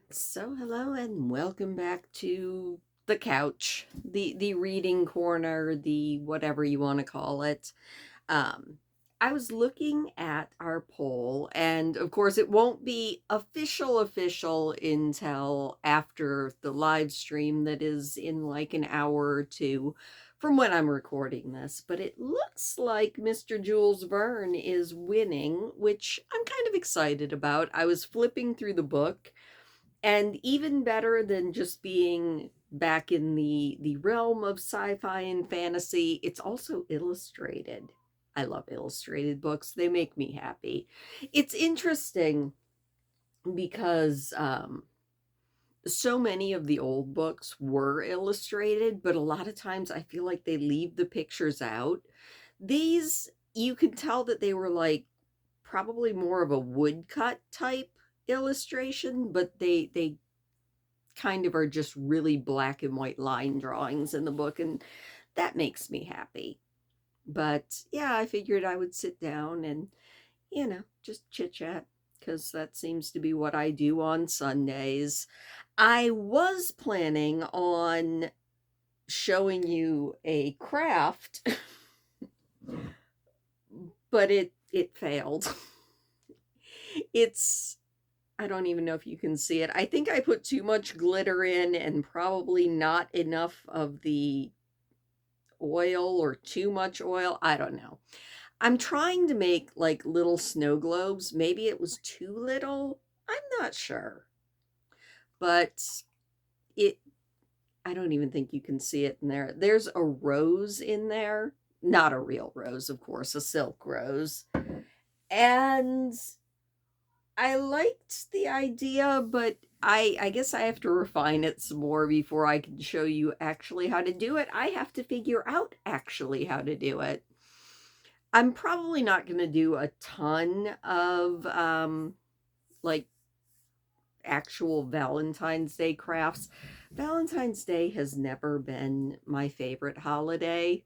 So hello and welcome back to the couch, the reading corner, the whatever you want to call it. Um, I was looking at our poll, and of course, it won't be official until after the live stream that is in like an hour or two from when I'm recording this. But it looks like Mr. Jules Verne is winning, which I'm kind of excited about. I was flipping through the book, and even better than just being back in the realm of sci-fi and fantasy, it's also illustrated. I love illustrated books. They make me happy. It's interesting because so many of the old books were illustrated, but a lot of times I feel like they leave the pictures out. These, you could tell that they were like probably more of a woodcut type illustration, but they kind of are just really black and white line drawings in the book, and that makes me happy. But yeah, I figured I would sit down and, just chit chat because that seems to be what I do on Sundays. I was planning on showing you a craft, but it failed. It's I don't even know if you can see it. I think I put too much glitter in and probably not enough of the oil or too much oil. I don't know. I'm trying to make like little snow globes. Maybe it was too little. I'm not sure. But it I don't even think you can see it in there. There's a rose in there. Not a real rose, of course, a silk rose. And I liked the idea, but I guess I have to refine it some more before I can show you actually how to do it. I have to figure out actually how to do it. I'm probably not going to do a ton of like actual Valentine's Day crafts. Valentine's Day has never been my favorite holiday.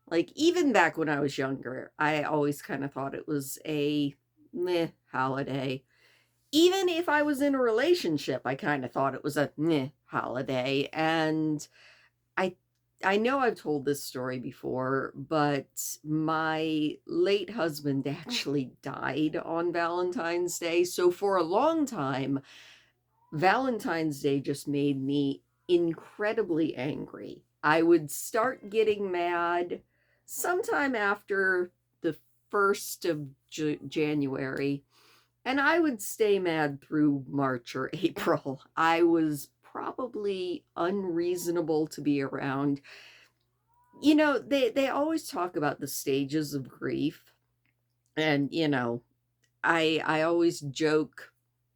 Like, even back when I was younger, I always kind of thought it was a meh holiday. Even if I was in a relationship, I kind of thought it was a meh holiday. And I I know I've told this story before, but my late husband actually died on Valentine's Day. So for a long time, Valentine's Day just made me incredibly angry. I would start getting mad sometime after the 1st of January, and I would stay mad through March or April. I was probably unreasonable to be around. They always talk about the stages of grief, and I always joke,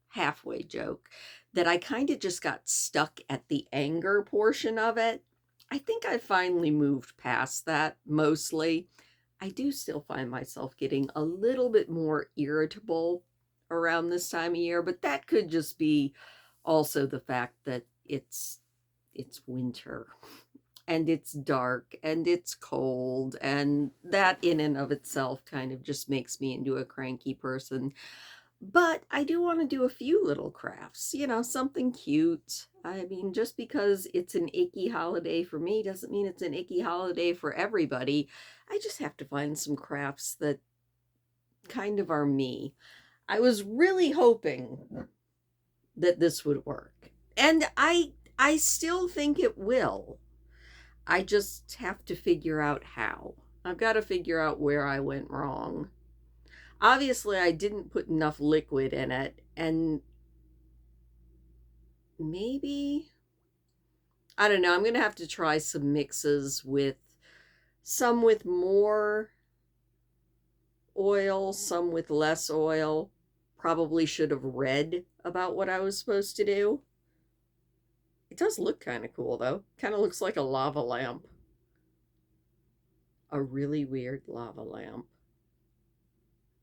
halfway joke, that I kind of just got stuck at the anger portion of it. I think I finally moved past that mostly. I do still find myself getting a little bit more irritable around this time of year, but that could just be also the fact that it's winter and it's dark and it's cold, and that in and of itself kind of just makes me into a cranky person. But I do want to do a few little crafts, something cute. I mean, just because it's an icky holiday for me doesn't mean it's an icky holiday for everybody. I just have to find some crafts that kind of are me. I was really hoping that this would work. And I still think it will. I just have to figure out how. I've got to figure out where I went wrong. Obviously, I didn't put enough liquid in it, and maybe, I don't know, I'm going to have to try some mixes with some with more oil, some with less oil. Probably should have read about what I was supposed to do. It does look kind of cool though. Kind of looks like a lava lamp. A really weird lava lamp.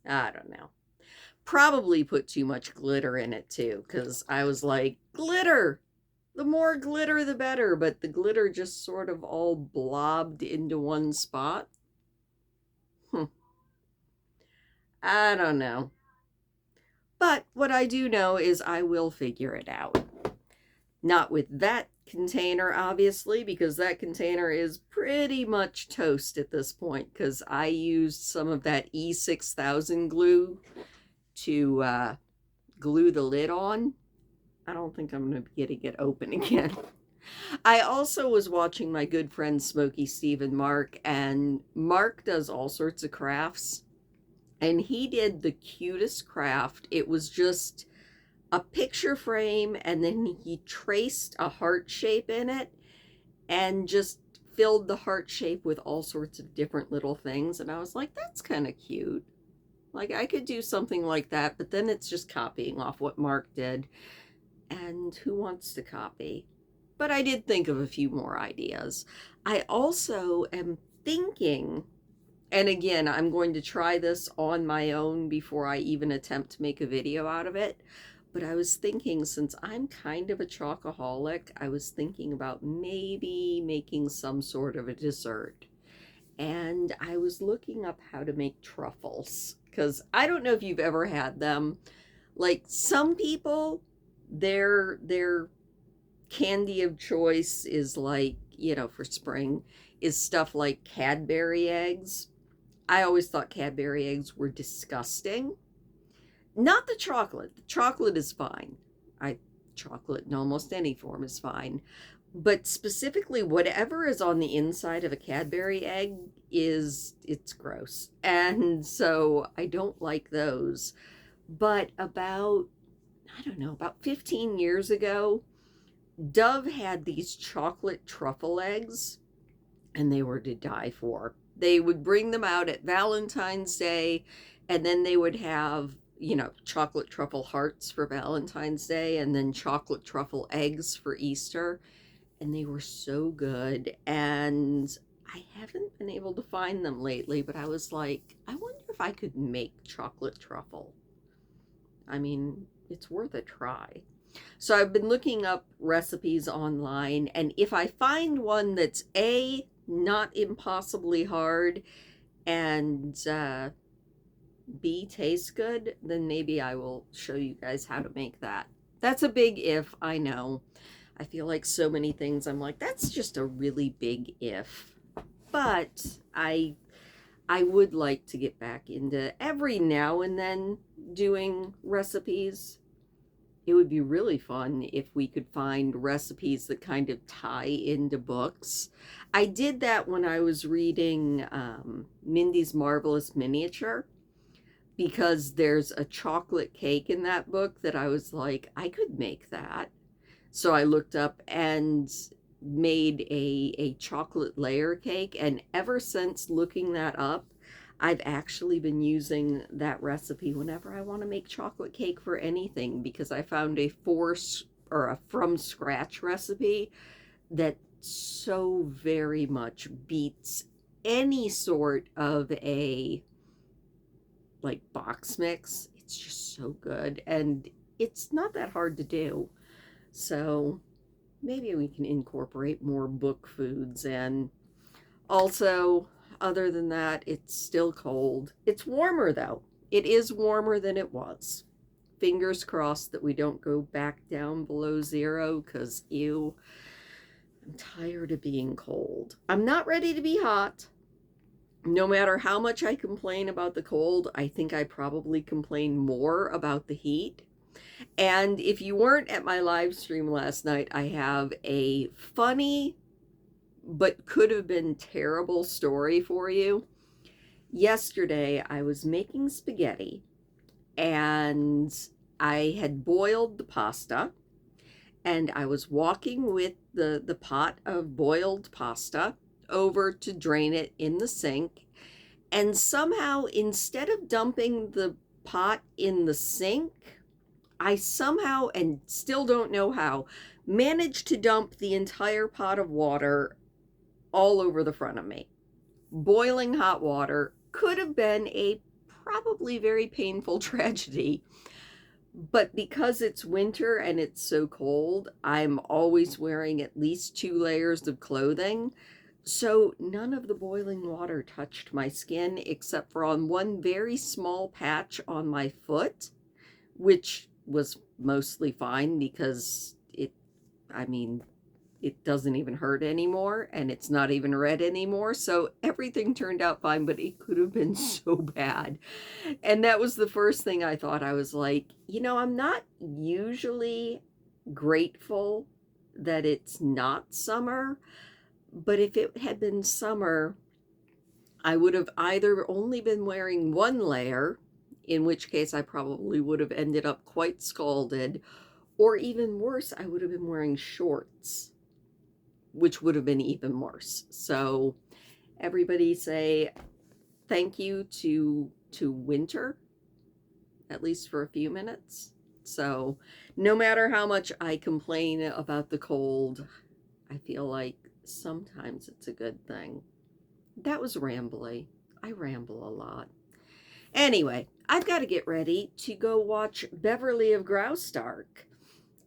I don't know. Probably put too much glitter in it too, because I was like, glitter! The more glitter, the better. But the glitter just sort of all blobbed into one spot. Hmm. I don't know. But what I do know is I will figure it out. Not with that container, obviously, because that container is pretty much toast at this point, because I used some of that E6000 glue to glue the lid on. I don't think I'm going to be getting it open again. I also was watching my good friend Smokey Steve and Mark, and Mark does all sorts of crafts, and he did the cutest craft. It was just a picture frame, and then he traced a heart shape in it and just filled the heart shape with all sorts of different little things. And I was like, that's kind of cute. Like, I could do something like that, but then it's just copying off what Mark did. And who wants to copy? But I did think of a few more ideas. I also am thinking, and again, I'm going to try this on my own before I even attempt to make a video out of it. But I was thinking, since I'm kind of a chocoholic, I was thinking about maybe making some sort of a dessert. And I was looking up how to make truffles, because I don't know if you've ever had them. Like, some people, their candy of choice is like, for spring, is stuff like Cadbury eggs. I always thought Cadbury eggs were disgusting. Not the chocolate. The chocolate is fine. I chocolate in almost any form is fine. But specifically whatever is on the inside of a Cadbury egg it's gross. And so I don't like those. But I don't know, about 15 years ago, Dove had these chocolate truffle eggs, and they were to die for. They would bring them out at Valentine's Day, and then they would have, chocolate truffle hearts for Valentine's Day, and then chocolate truffle eggs for Easter. And they were so good. And I haven't been able to find them lately, but I was like, I wonder if I could make chocolate truffle. I mean, it's worth a try. So I've been looking up recipes online, and if I find one that's not impossibly hard, and B, tastes good, then maybe I will show you guys how to make that. That's a big if, I know. I feel like so many things I'm like, that's just a really big if. But I would like to get back into every now and then doing recipes. It would be really fun if we could find recipes that kind of tie into books. I did that when I was reading Mindy's Marvelous Miniature, because there's a chocolate cake in that book that I was like, I could make that. So I looked up and made a chocolate layer cake. And ever since looking that up, I've actually been using that recipe whenever I want to make chocolate cake for anything, because I found a from scratch recipe that so very much beats any sort of a like box mix. It's just so good, and it's not that hard to do. So maybe we can incorporate more book foods. And also, other than that, it's still cold. It's warmer though. It is warmer than it was. Fingers crossed that we don't go back down below zero, because ew, I'm tired of being cold. I'm not ready to be hot. No matter how much I complain about the cold, I think I probably complain more about the heat. And if you weren't at my live stream last night, I have a funny but could have been terrible story for you. Yesterday, I was making spaghetti, and I had boiled the pasta, and I was walking with the pot of boiled pasta over to drain it in the sink. And somehow, instead of dumping the pot in the sink, I somehow, and still don't know how, managed to dump the entire pot of water all over the front of me. Boiling hot water could have been a probably very painful tragedy. But because it's winter and it's so cold, I'm always wearing at least 2 layers of clothing. So none of the boiling water touched my skin, except for on one very small patch on my foot, which was mostly fine because I mean, it doesn't even hurt anymore, and it's not even red anymore. So everything turned out fine, but it could have been so bad. And that was the first thing I thought. I was like, I'm not usually grateful that it's not summer, but if it had been summer, I would have either only been wearing one layer, in which case I probably would have ended up quite scalded, or even worse, I would have been wearing shorts, which would have been even worse. So everybody say thank you to winter, at least for a few minutes. So no matter how much I complain about the cold, I feel like sometimes it's a good thing. That was rambly. I ramble a lot. Anyway, I've got to get ready to go watch Beverly of Graustark.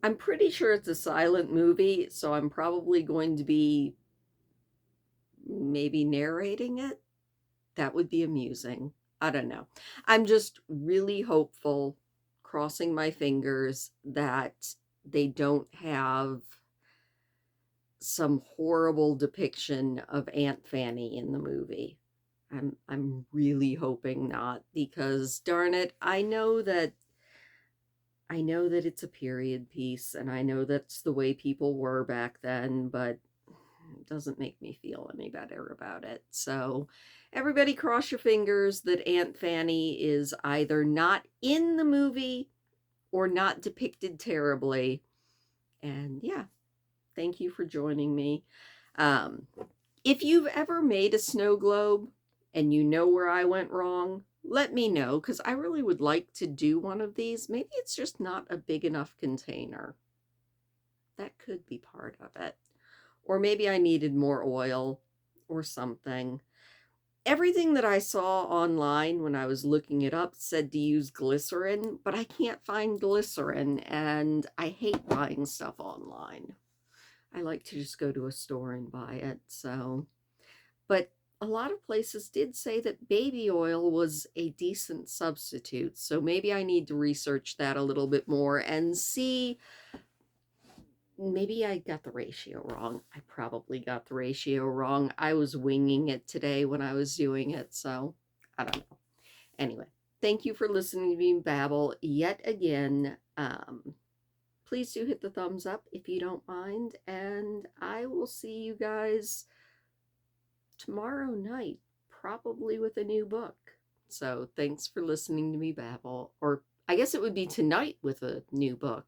I'm pretty sure it's a silent movie, so I'm probably going to be maybe narrating it. That would be amusing. I don't know. I'm just really hopeful, crossing my fingers, that they don't have some horrible depiction of Aunt Fanny in the movie. I'm really hoping not, because darn it, I know that it's a period piece, and I know that's the way people were back then, but it doesn't make me feel any better about it. So everybody cross your fingers that Aunt Fanny is either not in the movie or not depicted terribly. And yeah, thank you for joining me. Um, if you've ever made a snow globe and you know where I went wrong, let me know, because I really would like to do one of these. Maybe it's just not a big enough container. That could be part of it. Or maybe I needed more oil or something. Everything that I saw online when I was looking it up said to use glycerin, but I can't find glycerin, and I hate buying stuff online. I like to just go to a store and buy it. So, but a lot of places did say that baby oil was a decent substitute. So maybe I need to research that a little bit more and see. Maybe I got the ratio wrong. I probably got the ratio wrong. I was winging it today when I was doing it, so I don't know. Anyway, thank you for listening to me babble yet again. Please do hit the thumbs up if you don't mind, and I will see you guys tomorrow night, probably with a new book. So thanks for listening to me babble, or I guess it would be tonight with a new book.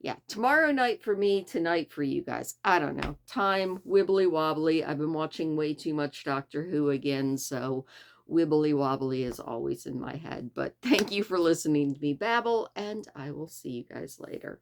Yeah, tomorrow night for me, tonight for you guys. I don't know. Time, wibbly wobbly. I've been watching way too much Doctor Who again, so wibbly wobbly is always in my head. But thank you for listening to me babble, and I will see you guys later.